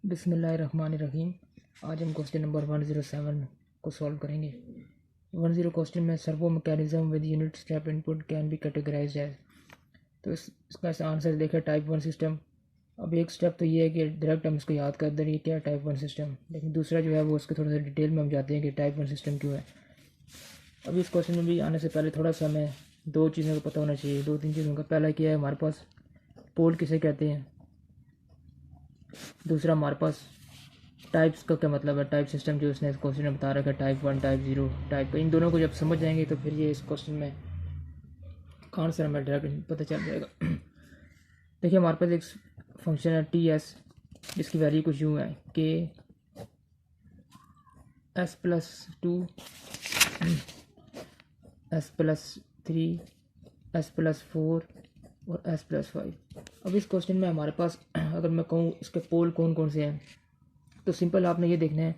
बिस्मिल्लाहिर्रहमानिर्रहीम। आज हम क्वेश्चन नंबर 107 को सॉल्व करेंगे। 10 क्वेश्चन में servo mechanism with unit step input can be categorised as. तो इसका आंसर देखें टाइप 1 सिस्टम। अब एक स्टेप तो ये है कि डायरेक्ट हम इसको याद कर देंगे क्या टाइप 1 सिस्टम, लेकिन दूसरा जो है वो उसके थोड़ा सा डिटेल में हम जाते हैं कि टाइप 1 सिस्टम क्यों है। अभी इस क्वेश्चन में भी आने से पहले थोड़ा सा हमें दो चीज़ों का पता होना चाहिए, दो तीन चीज़ों का। पहला क्या है, हमारे पास पोल किसे कहते हैं। दूसरा हमारे पास टाइप्स का क्या मतलब है, टाइप सिस्टम जो उसने इस क्वेश्चन में बता रखा है, टाइप 1, टाइप 0, टाइप। इन दोनों को जब समझ जाएंगे तो फिर ये इस क्वेश्चन में आंसर हमें डायरेक्ट पता चल जाएगा। देखिए हमारे पास एक फंक्शन है टी एस, जिसकी वैल्यू कुछ यूँ है कि S+2, S+3, S+4 और S+5। अब इस क्वेश्चन में हमारे पास अगर मैं कहूँ इसके पोल कौन कौन से हैं, तो सिंपल आपने ये देखना है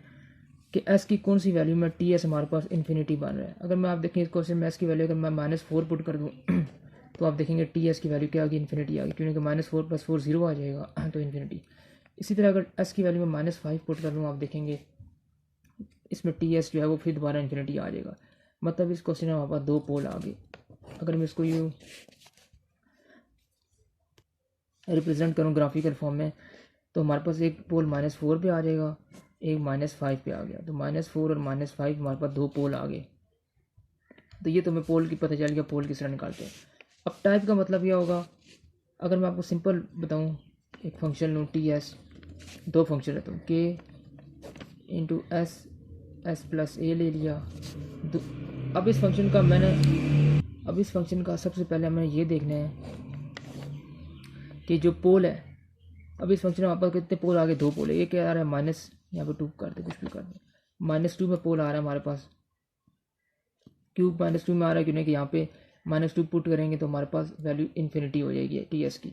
कि S की कौन सी वैल्यू में टी एस हमारे पास इन्फिनिटी बन रहा है। अगर मैं आप देखें इस क्वेश्चन में S की वैल्यू अगर मैं -4 पुट कर दूँ तो आप देखेंगे टी एस की वैल्यू क्या आ गई, इन्फिनिटी आ गई, क्योंकि -4 + 4 0 आ जाएगा तो इन्फिनिटी। इसी तरह अगर S की वैल्यू में -5 पुट कर दूँ, आप देखेंगे इसमें टी एस जो है वो फिर दोबारा इन्फिनिटी आ जाएगा। मतलब इस क्वेश्चन में हमारे पास दो पोल आ गए। अगर मैं इसको यूँ रिप्रेजेंट करूँ ग्राफिकल फॉर्म में, तो हमारे पास एक पोल -4 पे आ जाएगा, एक -5 पे आ गया। तो -4 और -5 हमारे पास दो पोल आ गए। तो ये तो हमें पोल की पता चल गया, पोल किस तरह निकालते हैं। अब टाइप का मतलब क्या होगा, अगर मैं आपको सिंपल बताऊँ, एक फंक्शन लूँ टी एस, दो फंक्शन लेता हूँ के इंटू एस, S+a ले लिया। अब इस फंक्शन का सबसे पहले हमें ये देखना है कि जो पोल है, अब इस फंक्शन में हमारे पास कितने पोल आ गए, दो पोल है। ये क्या आ रहा है माइनस, यहाँ पे 2 कर दे, कुछ भी कर दे, -2 में पोल आ रहा है हमारे पास। क्यों -2 में आ रहा है, क्योंकि यहाँ पे -2 पुट करेंगे तो हमारे पास वैल्यू इन्फिनिटी हो जाएगी टी एस की।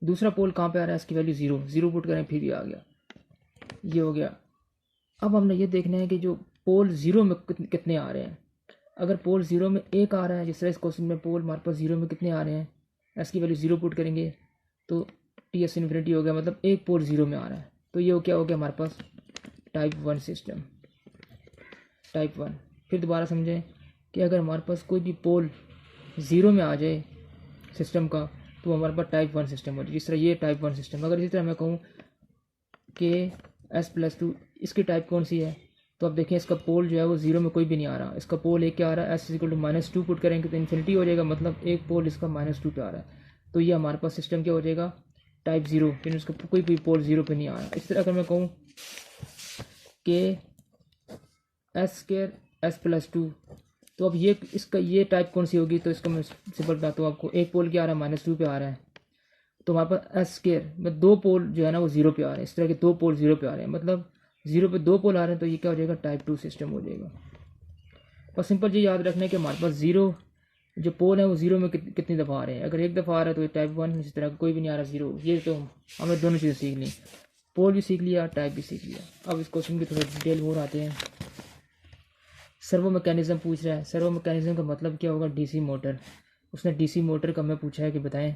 दूसरा पोल कहाँ पे आ रहा है, इसकी वैल्यू 0 पुट करें फिर भी आ गया, ये हो गया। अब हमने ये देखना है कि जो पोल 0 में कितने आ रहे हैं। अगर पोल 0 में एक आ रहा है, जिस तरह इस क्वेश्चन में पोल हमारे पास 0 में कितने आ रहे हैं, एस की वैल्यू 0 पुट करेंगे तो टी एस इन्फिनिटी हो गया, मतलब एक पोल 0 में आ रहा है। तो ये क्या हो गया हमारे पास टाइप 1 सिस्टम, टाइप 1। फिर दोबारा समझें कि अगर हमारे पास कोई भी पोल 0 में आ जाए सिस्टम का, तो हमारे पास टाइप 1 सिस्टम हो जाए। जिस तरह ये टाइप 1 सिस्टम। अगर इसी तरह मैं कहूँ कि S+2, इसकी टाइप कौन सी है, तो आप देखें इसका पोल जो है वो 0 में कोई भी नहीं आ रहा। इसका पोल एक क्या आ रहा है, S = -2 पुट करेंगे तो इन्फिनिटी हो जाएगा, मतलब एक पोल इसका -2 पे आ रहा है। तो ये हमारे पास सिस्टम क्या हो जाएगा, टाइप 0, क्योंकि इसका कोई भी पोल 0 पे नहीं आ रहा। इस तरह अगर मैं कहूँ कि S² S+2, तो अब ये टाइप कौन सी होगी, तो इसका मैं सिंपल बताता हूँ आपको। एक पोल क्या आ रहा है, -2 पे आ रहा है, तो हमारे पास S² में दो पोल जो है ना वो 0 पे आ रहे हैं। इस तरह के दो पोल 0 पे आ रहे हैं, मतलब 0 पे दो पोल आ रहे हैं, तो ये क्या हो जाएगा, टाइप 2 सिस्टम हो जाएगा। और सिंपल ये याद रखना है कि हमारे पास 0 जो पोल है वो 0 में कितनी दफ़ा आ रहे हैं। अगर एक दफ़ा आ रहा है तो ये टाइप 1, इस तरह कोई भी नहीं आ रहा 0। ये तो हमें दोनों चीज़ें सीख ली, पोल भी सीख लिया, टाइप भी सीख लिया। अब इस क्वेश्चन की थोड़ा डिटेल और आते हैं। सर्वो मैकेनिज्म पूछ रहा है। सर्वो मैकेनिज्म का मतलब क्या होगा, डीसी मोटर। उसने डीसी मोटर का हमें पूछा है कि बताएं,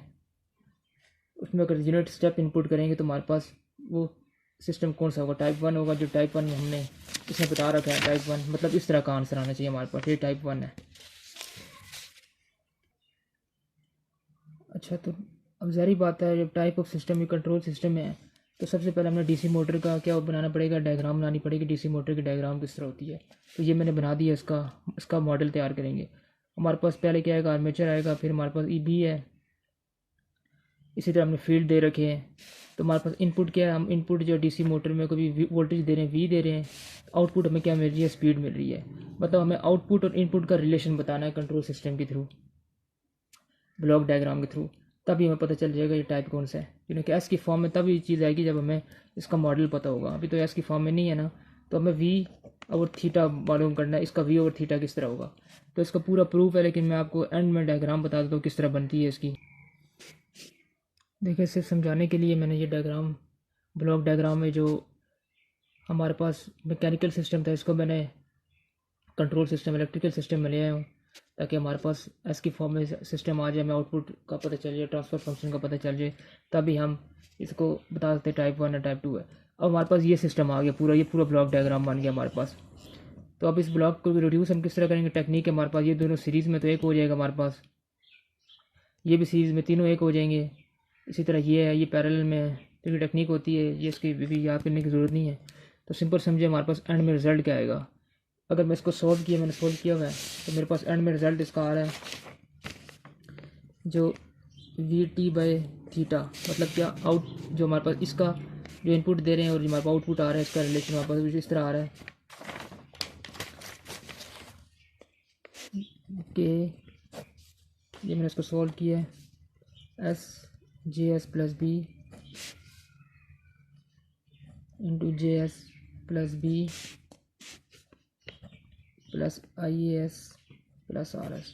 उसमें अगर यूनिट स्टेप इनपुट करेंगे तो हमारे पास वो सिस्टम कौन सा होगा, टाइप 1 होगा। जो टाइप 1 हमने इसमें बता रखा है टाइप 1, मतलब इस तरह का आंसर आना चाहिए हमारे पास, ये टाइप 1 है। अच्छा, तो अब ज़ाहिर बात है, जब टाइप ऑफ सिस्टम ये कंट्रोल सिस्टम है, तो सबसे पहले हमने डीसी मोटर का क्या बनाना पड़ेगा, डायग्राम बनानी पड़ेगी। डीसी मोटर की डायग्राम किस तरह होती है, तो ये मैंने बना दिया। इसका मॉडल तैयार करेंगे। हमारे पास पहले क्या आएगा, आर्मेचर आएगा, फिर हमारे पास ईबी है, इसी तरह हमने फील्ड दे रखे हैं। तो हमारे पास इनपुट क्या है, हम इनपुट जो डीसी मोटर में कोई वोल्टेज दे रहे हैं, वी दे रहे हैं। आउटपुट हमें क्या मिल रही है, स्पीड मिल रही है। मतलब हमें आउटपुट और इनपुट का रिलेशन बताना है कंट्रोल सिस्टम के थ्रू, ब्लॉक डायग्राम के थ्रू। तभी हमें पता चल जाएगा ये टाइप कौन सा है, क्योंकि एस की फॉर्म में तभी चीज़ आएगी जब हमें इसका मॉडल पता होगा। अभी तो एस की फॉर्म में नहीं है ना, तो हमें वी और थीटा मालूम करना है, इसका वी और थीटा किस तरह होगा। तो इसका पूरा प्रूफ है, लेकिन मैं आपको एंड में डायग्राम बता देता हूँ किस तरह बनती है इसकी। देखिए, सिर्फ समझाने के लिए मैंने ये डायग्राम, ब्लॉक डायग्राम में जो हमारे पास मैकेनिकल सिस्टम था, इसको मैंने कंट्रोल सिस्टम, इलेक्ट्रिकल सिस्टम में ले आया हूँ, ताकि हमारे पास एस की फॉर्म में सिस्टम आ जाए, हमें आउटपुट का पता चल जाए, ट्रांसफ़र फंक्शन का पता चल जाए, तभी हम इसको बता सकते टाइप 1 है टाइप 2 है। अब हमारे पास ये सिस्टम आ गया पूरा, ये पूरा ब्लॉक डायग्राम बन गया हमारे पास। तो अब इस ब्लॉक को रिड्यूस हम किस तरह करेंगे, टेक्निक है हमारे पास, ये दोनों सीरीज़ में तो एक हो जाएगा हमारे पास, ये भी सीरीज़ में तीनों एक हो जाएंगे। इसी तरह ये है, ये पैरेलल में है, तो ये टेक्निक होती है, ये इसकी भी याद करने की ज़रूरत नहीं है। तो सिंपल समझे हमारे पास एंड में रिज़ल्ट क्या आएगा। अगर मैं इसको सॉल्व किया, मैंने सॉल्व किया हुआ है, तो मेरे पास एंड में रिज़ल्ट इसका आ रहा है जो VT/θ, मतलब क्या आउट जो हमारे पास इसका जो इनपुट दे रहे हैं और जो हमारे पास आउटपुट आ रहा है, इसका रिलेशन हमारे पास इस तरह आ रहा है कि ये मैंने इसको सॉल्व किया है, SJS+B into JS+B plus IAS+RS।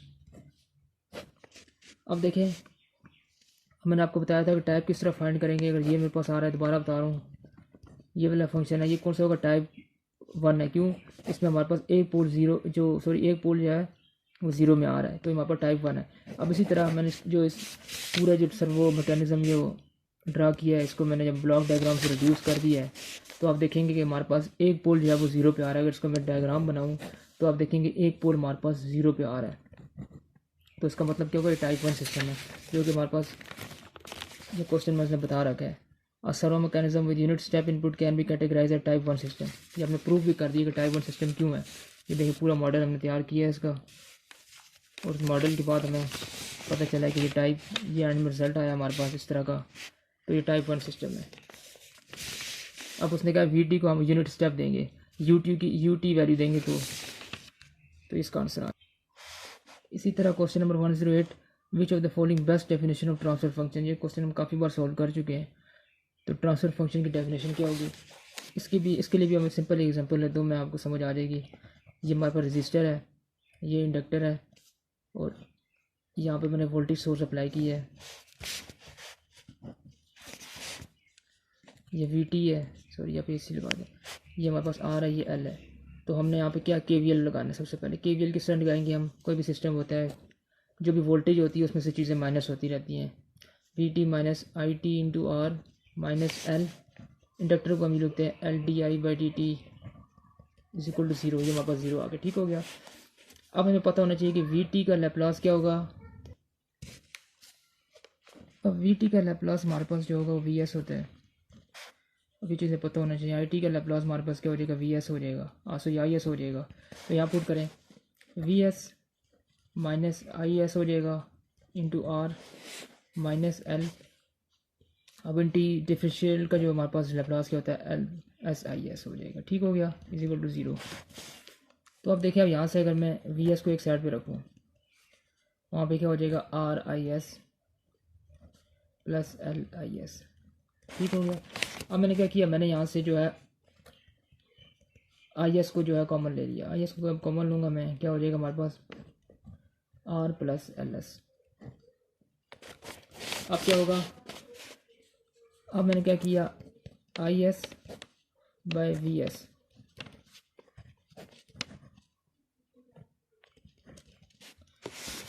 अब देखें, मैंने आपको बताया था कि टाइप किस तरह फाइंड करेंगे। अगर ये मेरे पास आ रहा है, दोबारा बता रहा हूँ, ये वाला फंक्शन है, ये कौन सा होगा, टाइप 1 है। क्यों, इसमें हमारे पास एक पोल एक पोल जो है वो 0 में आ रहा है, तो हमारे पास टाइप 1 है। अब इसी तरह मैंने जो इस पूरा जो सर्वो मैकेनिज़्म जो ड्रा किया है, इसको मैंने जब ब्लॉक डायग्राम से रिड्यूस कर दिया है, तो आप देखेंगे कि हमारे पास एक पोल जो है वो 0 पे आ रहा है। अगर इसको मैं डायग्राम बनाऊँ तो आप देखेंगे एक पोल हमारे पास 0 पे आ रहा है, तो इसका मतलब क्या होगा, ये टाइप 1 सिस्टम है, जो कि हमारे पास ये क्वेश्चन में उसने बता रखा है। और servo mechanism with unit step input can be categorise as type 1 system. ये हमने प्रूफ भी कर दिया कि टाइप 1 सिस्टम क्यों है। ये देखिए पूरा मॉडल हमने तैयार किया है इसका, और उस मॉडल के बाद हमें पता चला कि ये एंड में रिजल्ट आया हमारे पास इस तरह का, तो ये टाइप 1 सिस्टम है। अब उसने कहा VT को हम यूनिट स्टेप देंगे, UT वैल्यू देंगे, तो इसका आंसर आ। इसी तरह question number 108, which of the following best definition of transfer function. ये क्वेश्चन हम काफ़ी बार सॉल्व कर चुके हैं। तो ट्रांसफर फंक्शन की डेफिनेशन क्या होगी, इसके लिए भी हमें सिंपल एग्जांपल है, तो मैं आपको समझ आ जाएगी। ये हमारे पास रजिस्टर है, ये इंडक्टर है, और यहाँ पे मैंने वोल्टेज सोर्स अप्लाई किया है, ये VT है, सॉरी यहाँ पे AC लगा दें, ये हमारे पास R है, ये L है। तो हमने यहाँ पे क्या KVL लगाना है। सबसे पहले KVL किस तरह लगाएंगे हम, कोई भी सिस्टम होता है, जो भी वोल्टेज होती है उसमें से चीज़ें माइनस होती रहती हैं। VT minus IT into R minus L, inductor को हम ये लिखते हैं LDI/dt इज इक्वल टू 0। ये हमारे पास 0 आ गया, ठीक हो गया। अब हमें पता होना चाहिए कि VT का लैप्लास क्या होगा। अब VT का लैप्लास हमारे पास जो होगा वो VS होता है। अब ये चीज़ें पता होना चाहिए। IT का लैप्लास हमारे पास क्या हो जाएगा, VS हो जाएगा, IS हो जाएगा। तो यहाँ पुट करें, VS माइनस IS हो जाएगा इंटू R माइनस L। अब इन डिफरेंशियल का जो हमारे पास लैप्लास क्या होता है, LSIS हो जाएगा, ठीक हो गया, इज इक्वल टू 0। तो अब देखिए, अब यहाँ से अगर मैं VS को एक साइड पे रखूँ, वहाँ पे क्या हो जाएगा, RIS प्लस LIS, ठीक हो गया। अब मैंने क्या किया, मैंने यहाँ से जो है IS को जो है कॉमन ले लिया। IS को अब कॉमन लूँगा मैं, क्या हो जाएगा हमारे पास R प्लस LS। अब क्या होगा, अब मैंने क्या किया, IS/VS।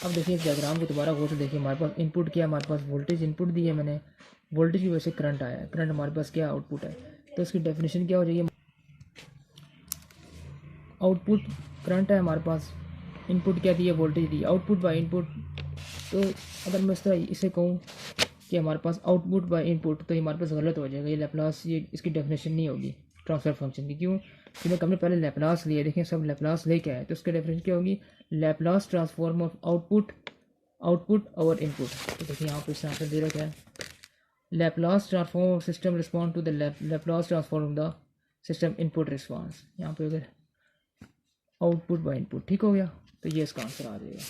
अब देखिए इस डायग्राम को दोबारा गौर से देखिए, हमारे पास इनपुट क्या है, हमारे पास वोल्टेज इनपुट दी है मैंने, वोल्टेज की वजह से करंट आया है, करंट हमारे पास क्या आउटपुट है। तो इसकी डेफिनेशन क्या हो जाएगी, आउटपुट करंट है हमारे पास, इनपुट क्या दी है, voltage the, output by input. तो अगर मैं इस तरह इसे कहूँ कि हमारे पास आउटपुट बाय इनपुट, तो ये हमारे पास गलत हो जाएगा। ये लैप्लास, ये इसकी डेफिनेशन नहीं होगी ट्रांसफर फंक्शन की। क्यों, क्योंकि हमने पहले लैप्लास लिया, देखें सब लैप्लास लेके आए, तो इसकी डेफिनेशन क्या होगी, लैप्लास ट्रांसफॉर्म ऑफ आउटपुट और इनपुट। तो देखिए यहाँ पर इसका आंसर दे रखा है, Laplace transform of system respond to the Laplace transform of the system input response. यहाँ पे अगर आउटपुट बाय इनपुट, ठीक हो गया, तो ये इसका आंसर आ जाएगा।